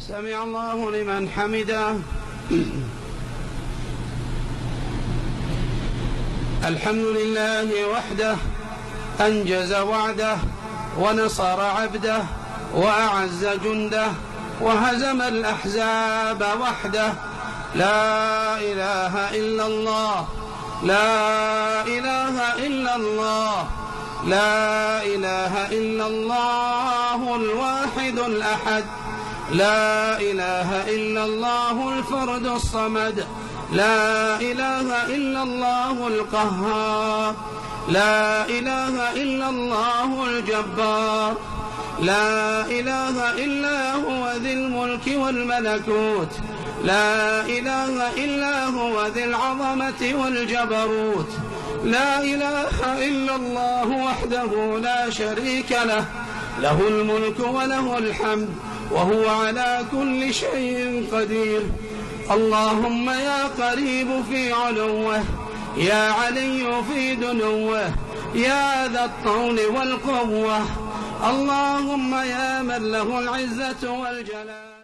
سمع الله لمن حمده. الحمد لله وحده أنجز وعده ونصر عبده وأعز جنده وهزم الأحزاب وحده. لا إله إلا الله، لا إله إلا الله، لا إله إلا الله الواحد الأحد، لا إله إلا الله الفرد الصمد، لا إله إلا الله القهار، لا إله إلا الله الجبار، لا إله إلا هو ذي الملك والملكوت، لا إله إلا هو ذي العظمة والجبروت، لا إله إلا الله وحده لا شريك له، له الملك وله الحمد وهو على كل شيء قدير. اللهم يا قريب في علوه، يا علي في دنوه، يا ذا الطول والقوة، اللهم يا من له العزة والجلال.